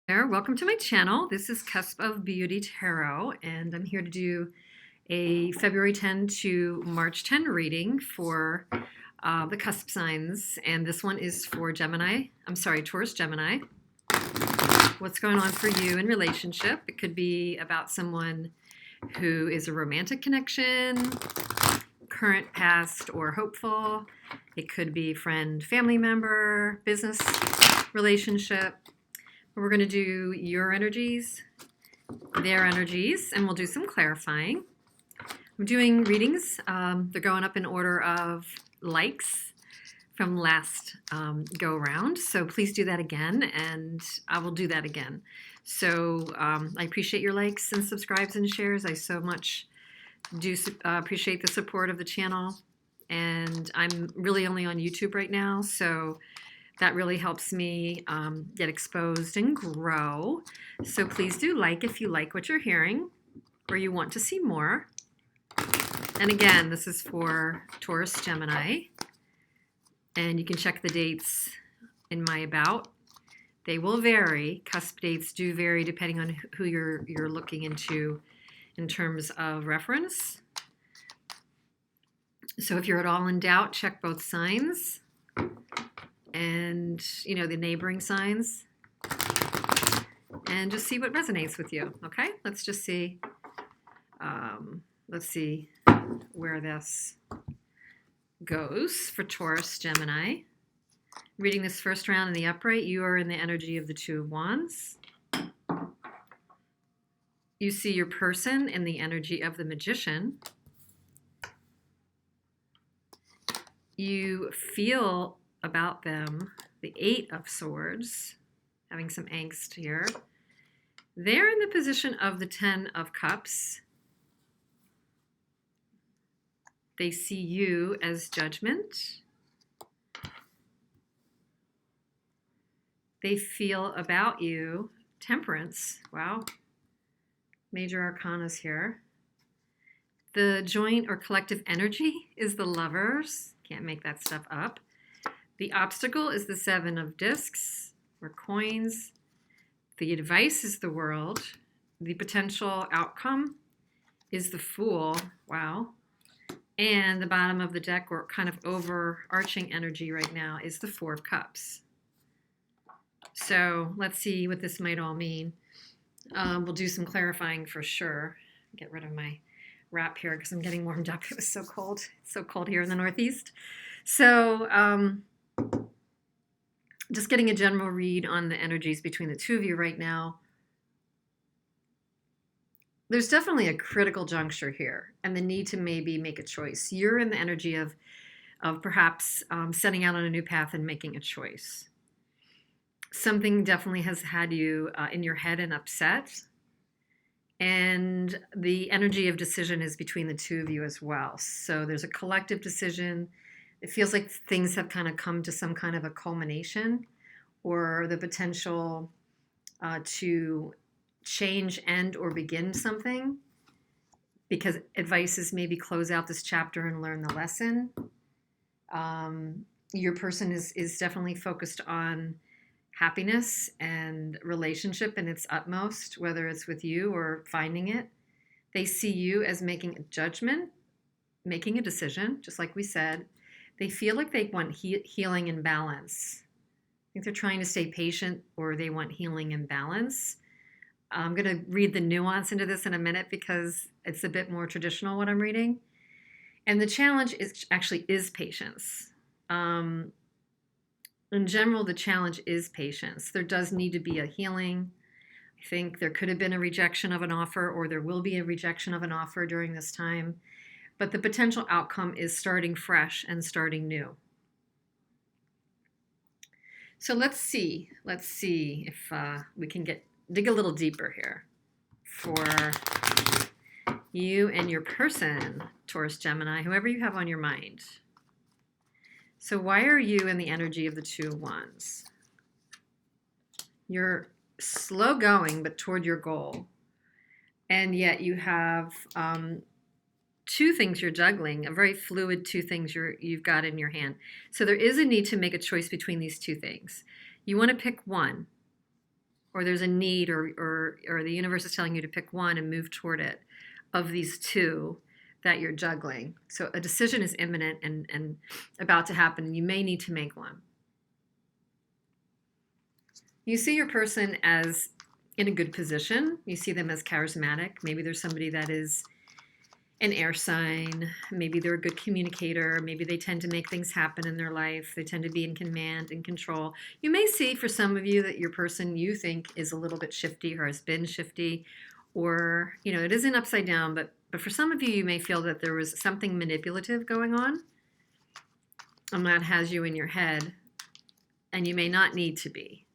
There, welcome to my channel. This is Cusp of Beauty Tarot, and I'm here to do a February 10 to March 10 reading for the cusp signs. And this one is for Taurus-Gemini. What's going on for you in relationship? It could be about someone who is a romantic connection, current, past, or hopeful. It could be friend, family member, business relationship. We're going to do your energies, their energies, and we'll do some clarifying. I'm doing readings. They're going up in order of likes from last go around. So please do that again, and I will do that again. So I appreciate your likes and subscribes and shares. I so much do appreciate the support of the channel. And I'm really only on YouTube right now, so that really helps me get exposed and grow. So please do like if you like what you're hearing or you want to see more. And again, this is for Taurus-Gemini. And you can check the dates in my about. They will vary. Cusp dates do vary depending on who you're looking into in terms of reference. So if you're at all in doubt, check both signs. And, you know, the neighboring signs, and just see what resonates with you. Okay, let's just see. Let's see where this goes for Taurus-Gemini. Reading this first round in the upright, you are in the energy of the Two of Wands. You see your person in the energy of the Magician. You feel about them, the Eight of Swords, having some angst here. They're in the position of the Ten of Cups. They see you as Judgment. They feel about you Temperance. Wow. Major arcanas here. The joint or collective energy is the Lovers. Can't make that stuff up. The obstacle is the Seven of Discs, or coins. The advice is the World. The potential outcome is the Fool. Wow. And the bottom of the deck, or kind of overarching energy right now, is the Four of Cups. So let's see what this might all mean. We'll do some clarifying for sure. Get rid of my wrap here because I'm getting warmed up. It was so cold. It's so cold here in the Northeast. So just getting a general read on the energies between the two of you right now. There's definitely a critical juncture here and the need to maybe make a choice. You're in the energy of perhaps setting out on a new path and making a choice. Something definitely has had you in your head and upset. And the energy of decision is between the two of you as well. So there's a collective decision. It feels like things have kind of come to some kind of a culmination, or the potential to change, end, or begin something, because advice is maybe close out this chapter and learn the lesson. Your person is definitely focused on happiness and relationship in its utmost, whether it's with you or finding it. They see you as making a judgment, making a decision, just like we said. They feel like they want healing and balance. I think they're trying to stay patient, or they want healing and balance. I'm going to read the nuance into this in a minute because it's a bit more traditional what I'm reading. And the challenge is patience. In general, the challenge is patience. There does need to be a healing. I think there could have been a rejection of an offer, or there will be a rejection of an offer during this time. But the potential outcome is starting fresh and starting new. So let's see if we can dig a little deeper here for you and your person, Taurus-Gemini, whoever you have on your mind. So why are you in the energy of the Two of Wands? You're slow going, but toward your goal. And yet you have two things you're juggling, a very fluid two things you've got in your hand. So there is a need to make a choice between these two things. You want to pick one. or there's a need, or the universe is telling you to pick one and move toward it of these two that you're juggling. So a decision is imminent and about to happen, and you may need to make one. You see your person as in a good position. You see them as charismatic. Maybe there's somebody that is an air sign. Maybe they're a good communicator. Maybe they tend to make things happen in their life. They tend to be in command and control. You may see for some of you that your person you think is a little bit shifty or has been shifty, or, you know, it isn't upside down, but for some of you, you may feel that there was something manipulative going on, and that has you in your head, and you may not need to be.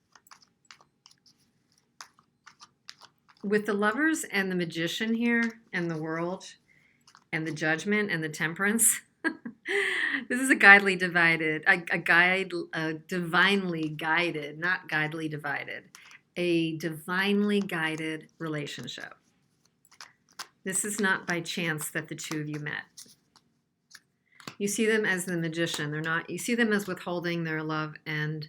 With the Lovers and the Magician here, and the World, and the Judgment, and the Temperance, this is a divinely guided, not guidely divided, a divinely guided relationship. This is not by chance that the two of you met. You see them as the Magician. You see them as withholding their love, and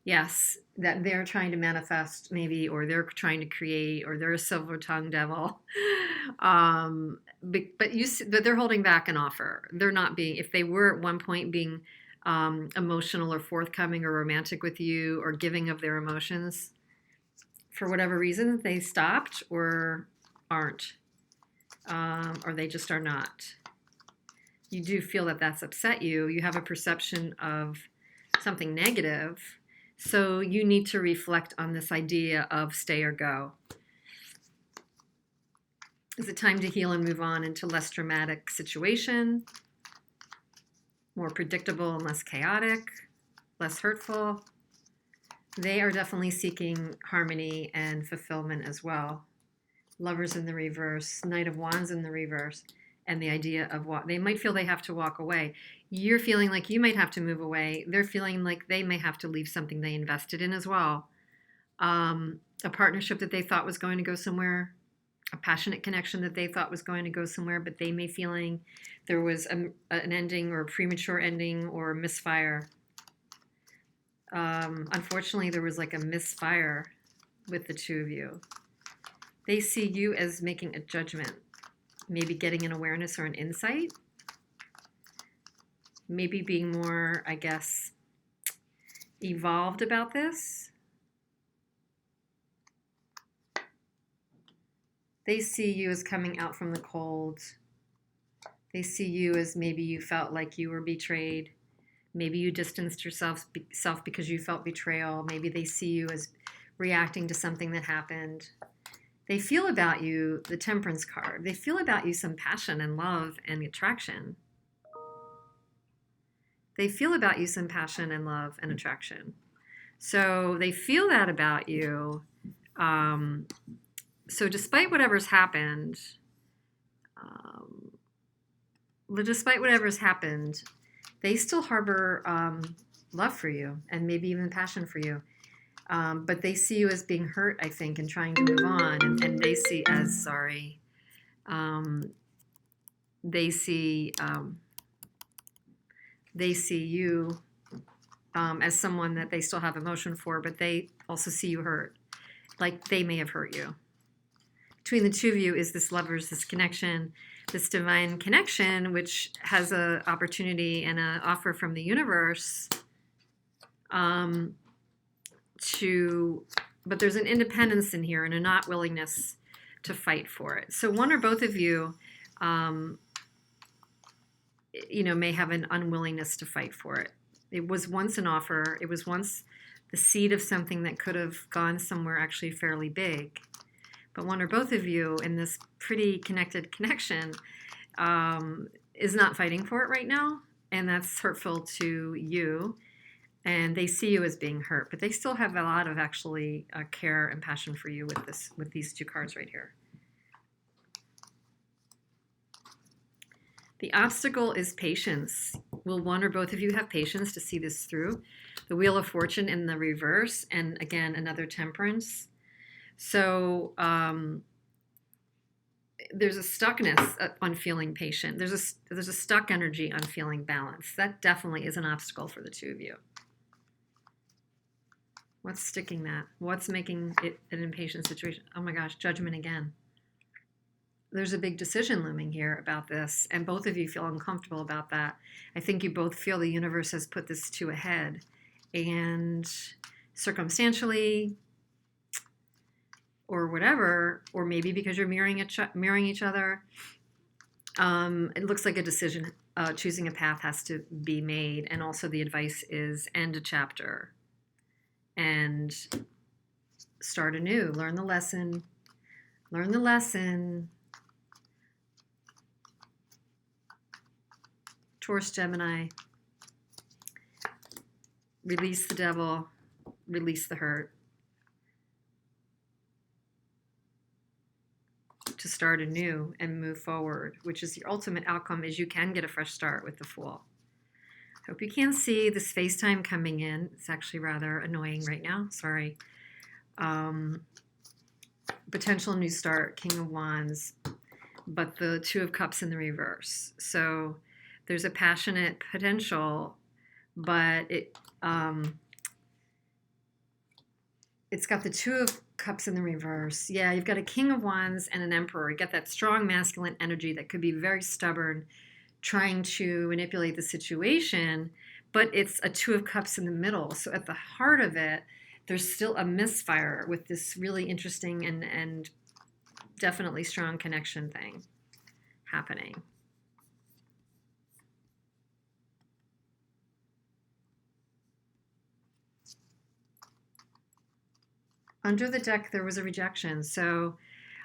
yes, that they're trying to manifest maybe, or they're trying to create, or they're a silver-tongued devil. But they're holding back an offer. They're not being, if they were at one point being emotional or forthcoming or romantic with you or giving of their emotions, for whatever reason, they stopped or aren't. Or they just are not. You do feel that that's upset you. You have a perception of something negative. So you need to reflect on this idea of stay or go. Is it time to heal and move on into less dramatic situation? More predictable and less chaotic? Less hurtful? They are definitely seeking harmony and fulfillment as well. Lovers in the reverse, Knight of Wands in the reverse, and the idea of what they might feel they have to walk away. You're feeling like you might have to move away. They're feeling like they may have to leave something they invested in as well. A partnership that they thought was going to go somewhere, a passionate connection that they thought was going to go somewhere, but they may feeling there was an ending or a premature ending or a misfire. Unfortunately, there was like a misfire with the two of you. They see you as making a judgment, maybe getting an awareness or an insight, maybe being more, I guess, evolved about this. They see you as coming out from the cold. They see you as maybe you felt like you were betrayed. Maybe you distanced yourself because you felt betrayal. Maybe they see you as reacting to something that happened. They feel about you, the Temperance card, they feel about you some passion and love and attraction. They feel about you some passion and love and attraction. So they feel that about you. So despite whatever's happened, they still harbor love for you and maybe even passion for you. But they see you as being hurt, I think, and trying to move on. And they see as sorry. They see you as someone that they still have emotion for, but they also see you hurt, like they may have hurt you. Between the two of you is this lovers, this connection, this divine connection, which has an opportunity and an offer from the universe but there's an independence in here and a not willingness to fight for it. So one or both of you, may have an unwillingness to fight for it. It was once an offer. It was once the seed of something that could have gone somewhere actually fairly big. But one or both of you in this pretty connected connection is not fighting for it right now, and that's hurtful to you. And they see you as being hurt, but they still have a lot of actually care and passion for you with these two cards right here. The obstacle is patience. Will one or both of you have patience to see this through? The Wheel of Fortune in the reverse, and again, another Temperance. So there's a stuckness on feeling patient. There's a stuck energy on feeling balance. That definitely is an obstacle for the two of you. What's sticking that? What's making it an impatient situation? Oh my gosh, Judgment again. There's a big decision looming here about this, and both of you feel uncomfortable about that. I think you both feel the universe has put this to a head. And circumstantially, or whatever, or maybe because you're mirroring each other, it looks like a decision, choosing a path has to be made. And also the advice is end a chapter and start anew. Learn the lesson. Learn the lesson. Taurus-Gemini. Release the devil. Release the hurt. To start anew and move forward, which is your ultimate outcome, is you can get a fresh start with the Fool. Hope you can see this FaceTime coming in. It's actually rather annoying right now. Sorry. Potential new start, King of Wands, but the Two of Cups in the reverse. So there's a passionate potential, but it's got the Two of Cups in the reverse. Yeah, you've got a King of Wands and an Emperor. You get that strong masculine energy that could be very stubborn, trying to manipulate the situation, but it's a Two of Cups in the middle. So at the heart of it, there's still a misfire with this really interesting and definitely strong connection thing happening. Under the deck, there was a rejection. So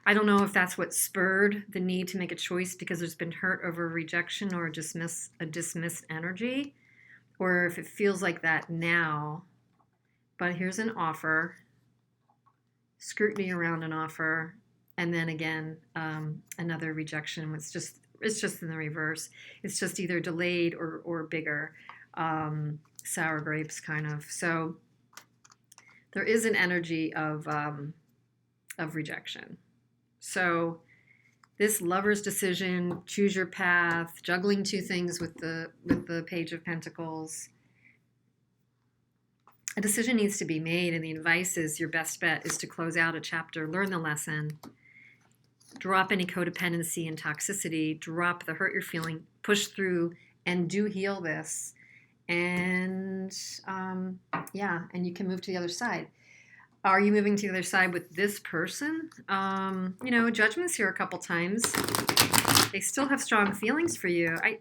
I don't know if that's what spurred the need to make a choice because there's been hurt over rejection or a dismissed energy, or if it feels like that now. But here's an offer, scrutiny around an offer, and then again, another rejection. It's just in the reverse. It's just either delayed or bigger, sour grapes kind of. So there is an energy of rejection. So this Lover's decision, choose your path, juggling two things with the Page of Pentacles. A decision needs to be made, and the advice is your best bet is to close out a chapter, learn the lesson, drop any codependency and toxicity, drop the hurt you're feeling, push through, and do heal this. And yeah, and you can move to the other side. Are you moving to the other side with this person? You know, Judgment's here a couple times. They still have strong feelings for you. I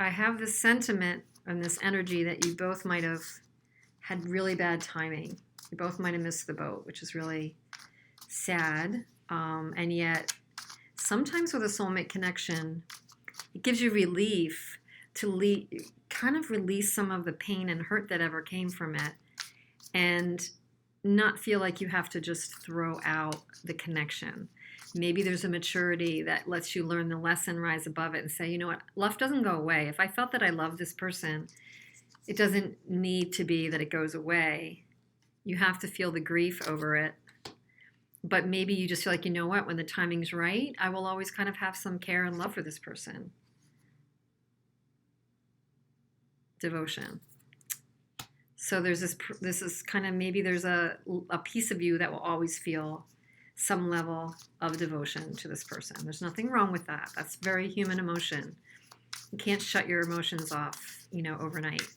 have this sentiment and this energy that you both might have had really bad timing. You both might have missed the boat, which is really sad. And yet, sometimes with a soulmate connection, it gives you relief to kind of release some of the pain and hurt that ever came from it and not feel like you have to just throw out the connection. Maybe there's a maturity that lets you learn the lesson, rise above it, and say, you know what, love doesn't go away. If I felt that I love this person, it doesn't need to be that it goes away. You have to feel the grief over it. But maybe you just feel like, you know what, when the timing's right, I will always kind of have some care and love for this person. Devotion. So there's this is kind of, maybe there's a piece of you that will always feel some level of devotion to this person. There's nothing wrong with that. That's very human emotion. You can't shut your emotions off, you know, overnight.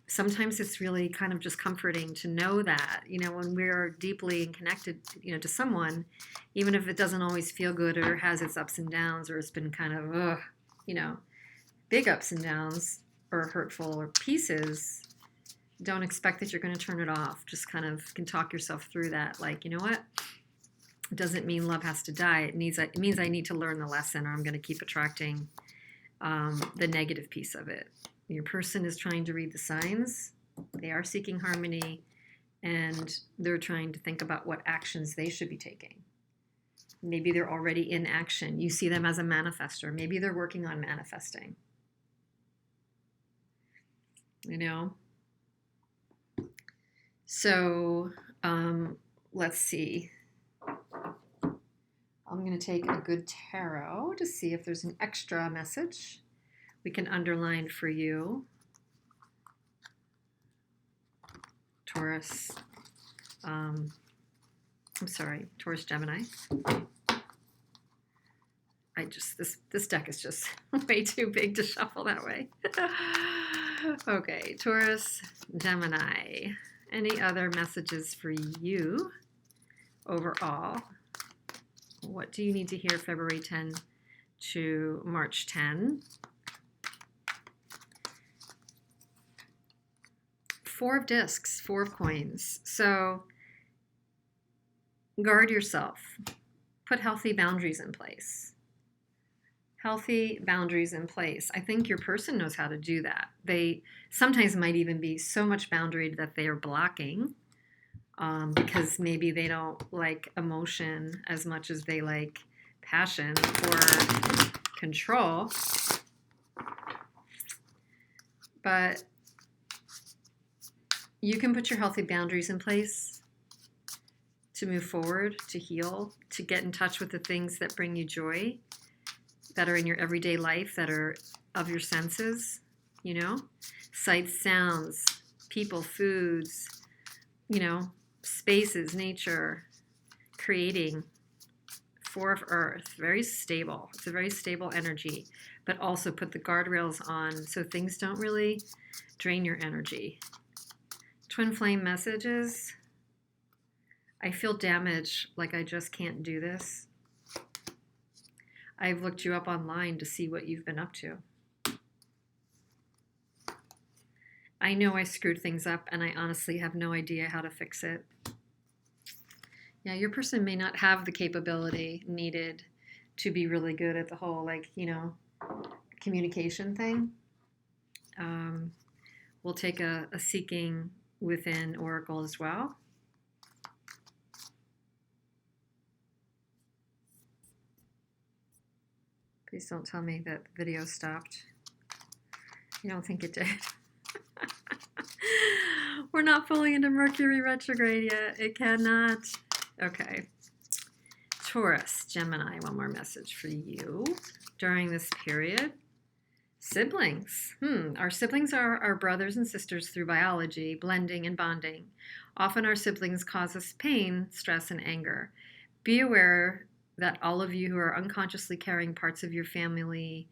Sometimes it's really kind of just comforting to know that, you know, when we're deeply connected, you know, to someone, even if it doesn't always feel good or has its ups and downs or it's been kind of, you know, big ups and downs or hurtful or pieces, don't expect that you're going to turn it off. Just kind of can talk yourself through that. Like, you know what? It doesn't mean love has to die. It means I need to learn the lesson, or I'm going to keep attracting the negative piece of it. Your person is trying to read the signs. They are seeking harmony, and they're trying to think about what actions they should be taking. Maybe they're already in action. You see them as a manifester. Maybe they're working on manifesting. You know? So let's see. I'm going to take a good tarot to see if there's an extra message we can underline for you. Taurus, I'm sorry, Taurus-Gemini. This deck is just way too big to shuffle that way. Okay, Taurus, Gemini. Any other messages for you overall? What do you need to hear February 10 to March 10? Four of discs, four of coins. So guard yourself. Put healthy boundaries in place. Healthy boundaries in place. I think your person knows how to do that. They sometimes might even be so much boundaried that they are blocking because maybe they don't like emotion as much as they like passion or control. But you can put your healthy boundaries in place to move forward, to heal, to get in touch with the things that bring you joy, that are in your everyday life, that are of your senses, you know, sights, sounds, people, foods, you know, spaces, nature, creating. Four of Earth, very stable. It's a very stable energy, but also put the guardrails on so things don't really drain your energy. Twin flame messages. I feel damaged, like I just can't do this. I've looked you up online to see what you've been up to. I know I screwed things up and I honestly have no idea how to fix it. Yeah, your person may not have the capability needed to be really good at the whole, like, you know, communication thing. We'll take a seeking within Oracle as well. Please don't tell me that the video stopped. I don't think it did. We're not fully into Mercury retrograde yet. It cannot. Okay. Taurus, Gemini, one more message for you during this period. Siblings. Our siblings are our brothers and sisters through biology, blending and bonding. Often our siblings cause us pain, stress, and anger. Be aware that all of you who are unconsciously carrying parts of your family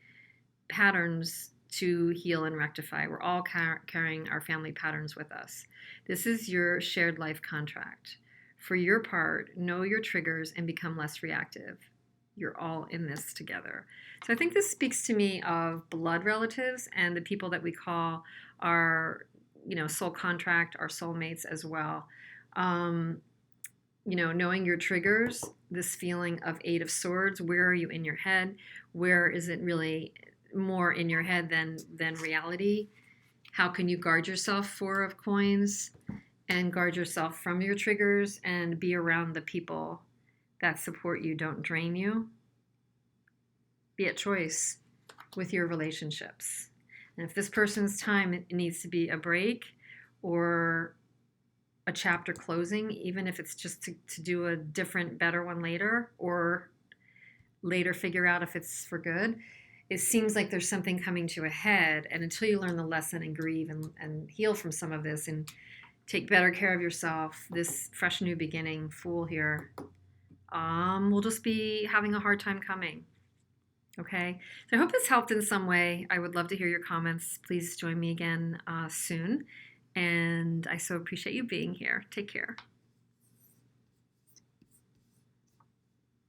patterns to heal and rectify. We're all carrying our family patterns with us. This is your shared life contract. For your part, know your triggers and become less reactive. You're all in this together. So I think this speaks to me of blood relatives and the people that we call our, you know, soul contract, our soulmates as well. You know, knowing your triggers, this feeling of Eight of Swords, where are you in your head? Where is it really more in your head than reality? How can you guard yourself? Four of Coins, and guard yourself from your triggers and be around the people that support you, don't drain you. Be at choice with your relationships. And if this person's time, it needs to be a break or a chapter closing, even if it's just to do a different, better one later, or later figure out if it's for good. It seems like there's something coming to a head, and until you learn the lesson and grieve and heal from some of this and take better care of yourself, this fresh new beginning, Fool here, will just be having a hard time coming. Okay, so I hope this helped in some way. I would love to hear your comments. Please join me again soon. And I so appreciate you being here. Take care.